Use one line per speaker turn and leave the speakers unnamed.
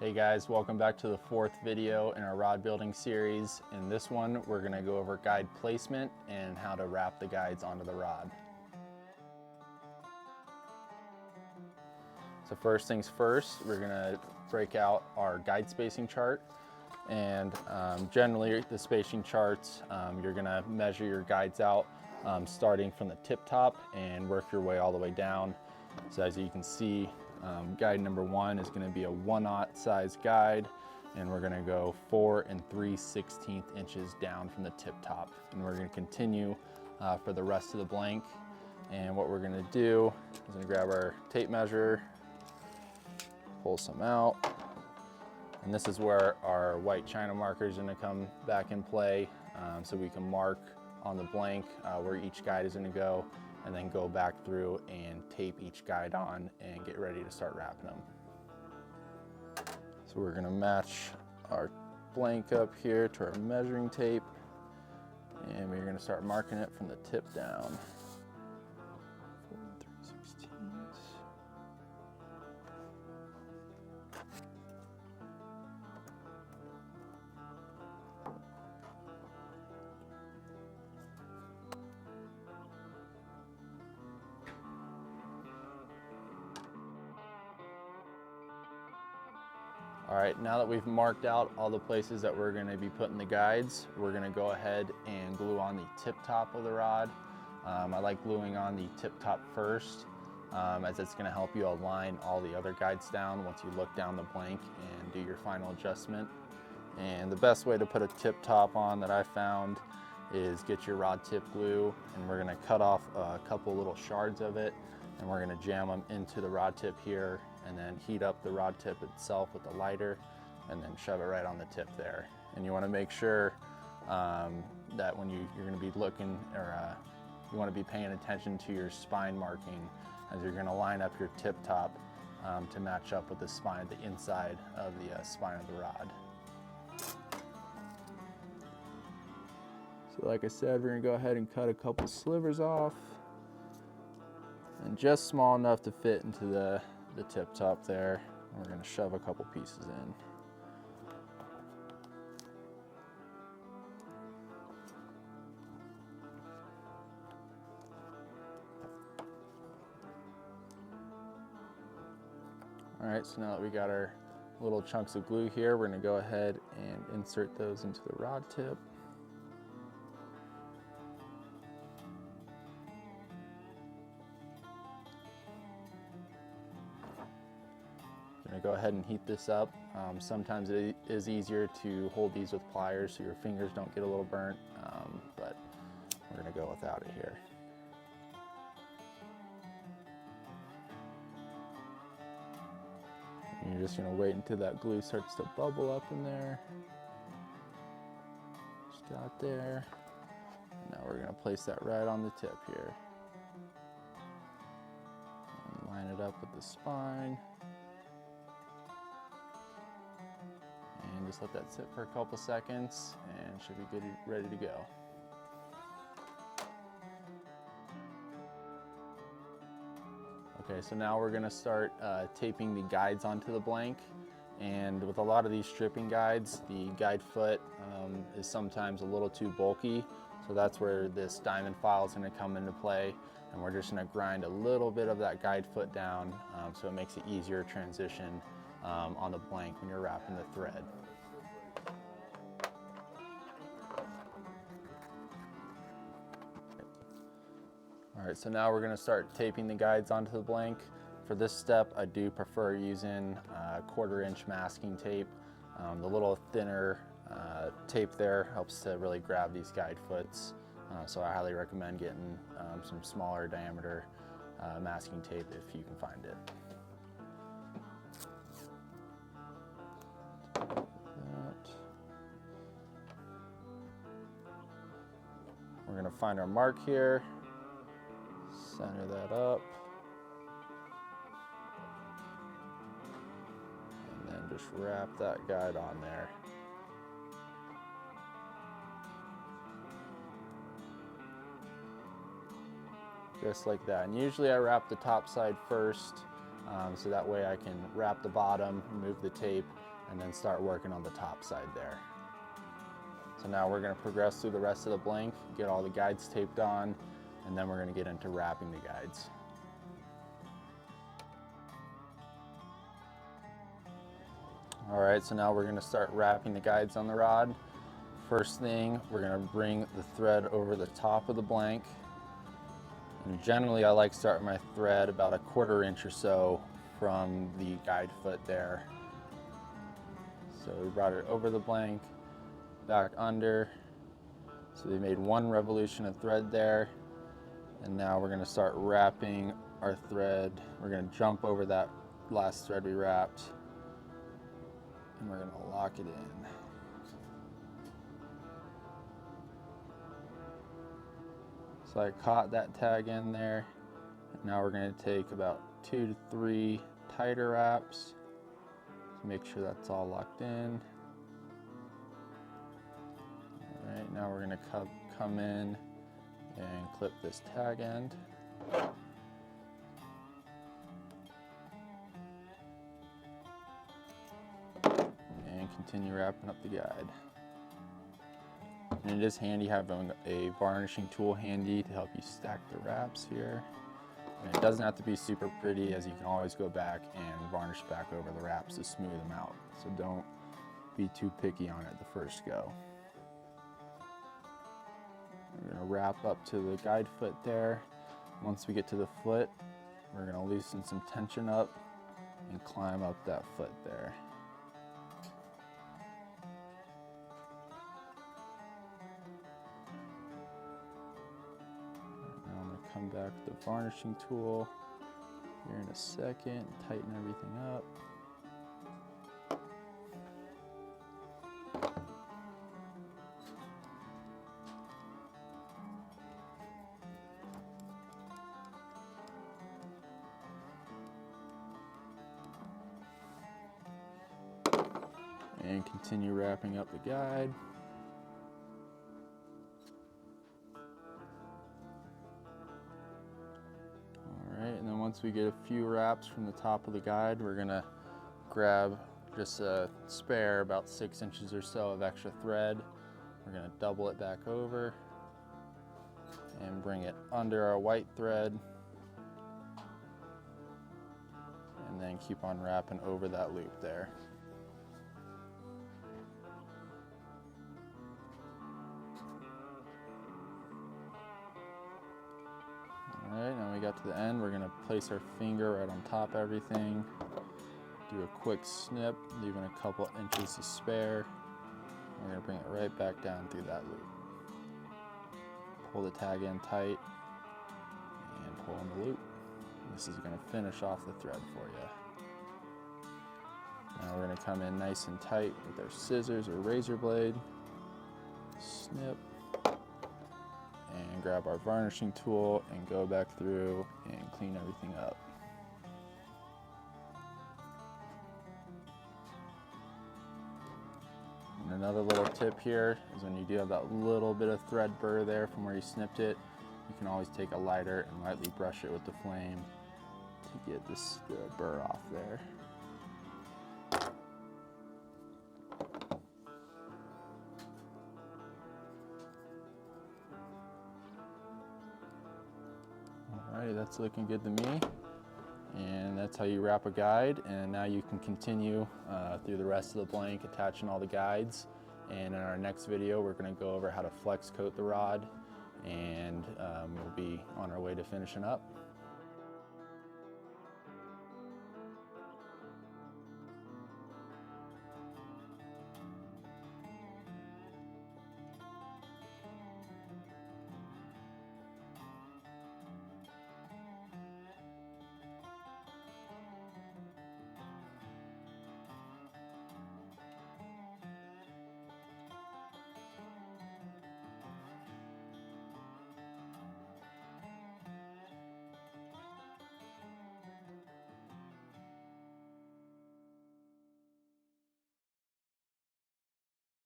Hey guys, welcome back to the fourth video in our rod building series. In this one, we're going to go over guide placement and how to wrap the guides onto the rod. So first things first, we're going to break out our guide spacing chart. And generally the spacing charts, you're going to measure your guides out starting from the tip top and work your way all the way down. So as you can see, guide number 1 is going to be a 1/0 size guide, and we're going to go 4 3/16 inches down from the tip top, and we're going to continue for the rest of the blank. And what we're going to do is going to grab our tape measure, pull some out, and this is where our white China marker is going to come back in play, so we can mark on the blank where each guide is going to go, and then go back through and tape each guide on and get ready to start wrapping them. So we're going to match our blank up here to our measuring tape, and we're going to start marking it from the tip down. 4 3/16. All right, now that we've marked out all the places that we're going to be putting the guides, we're going to go ahead and glue on the tip top of the rod. I like gluing on the tip top first, as it's going to help you align all the other guides down once you look down the blank and do your final adjustment. And the best way to put a tip top on that I found is get your rod tip glue, and we're going to cut off a couple little shards of it, and we're going to jam them into the rod tip here, and then heat up the rod tip itself with a lighter, and then shove it right on the tip there. And you want to make sure that when you're going to be looking, or you want to be paying attention to your spine marking as you're going to line up your tip top to match up with the spine, the inside of the spine of the rod. So like I said, we're going to go ahead and cut a couple slivers off, and just small enough to fit into the tip top there. We're going to shove a couple pieces in. All right, so now that we got our little chunks of glue here, we're going to go ahead and insert those into the rod tip. Going to go ahead and heat this up. Sometimes it is easier to hold these with pliers so your fingers don't get a little burnt, but we're going to go without it here. And you're just going to wait until that glue starts to bubble up in there. Just got there. And now we're going to place that right on the tip here. And line it up with the spine. And just let that sit for a couple seconds, and should be good, ready to go. Okay, so now we're going to start taping the guides onto the blank. And with a lot of these stripping guides, the guide foot is sometimes a little too bulky, so that's where this diamond file is going to come into play. And we're just going to grind a little bit of that guide foot down, so it makes it easier to transition on the blank when you're wrapping the thread. All right, so now we're going to start taping the guides onto the blank. For this step, I do prefer using 1/4 inch masking tape. The little thinner tape there helps to really grab these guide foots, so I highly recommend getting some smaller diameter masking tape if you can find it. We're going to find our mark here, center that up, and then just wrap that guide on there. Just like that. And usually I wrap the top side first, so that way I can wrap the bottom, remove the tape, and then start working on the top side there. So now we're going to progress through the rest of the blank, get all the guides taped on, and then we're going to get into wrapping the guides. All right, so now we're going to start wrapping the guides on the rod. First thing, we're going to bring the thread over the top of the blank. And generally, I like starting my thread about 1/4 inch or so from the guide foot there. So we brought it over the blank, back under. So we made 1 revolution of thread there. And now we're going to start wrapping our thread. We're going to jump over that last thread we wrapped, and we're going to lock it in. So I caught that tag in there. And now we're going to take about 2 to 3 tighter wraps to make sure that's all locked in. All right, now we're going to come in and clip this tag end. And continue wrapping up the guide. And it is handy having a varnishing tool handy to help you stack the wraps here. And it doesn't have to be super pretty, as you can always go back and varnish back over the wraps to smooth them out. So don't be too picky on it the first go. We're going to wrap up to the guide foot there. Once we get to the foot, we're going to loosen some tension up and climb up that foot there. Come back with the varnishing tool here in a second, tighten everything up. And continue wrapping up the guide. And then once we get a few wraps from the top of the guide, we're gonna grab just a spare about 6 inches or so of extra thread. We're gonna double it back over and bring it under our white thread, and then keep on wrapping over that loop there. Alright, now we got to the end, we're going to place our finger right on top of everything, do a quick snip, leaving a couple inches to spare. We're going to bring it right back down through that loop. Pull the tag in tight and pull in the loop. This is going to finish off the thread for you. Now we're going to come in nice and tight with our scissors or razor blade, snip, and grab our varnishing tool and go back through and clean everything up. And another little tip here is when you do have that little bit of thread burr there from where you snipped it, you can always take a lighter and lightly brush it with the flame to get this burr off there. Alrighty, that's looking good to me. And that's how you wrap a guide. And now you can continue through the rest of the blank, attaching all the guides. And in our next video, we're going to go over how to flex coat the rod, and we'll be on our way to finishing up.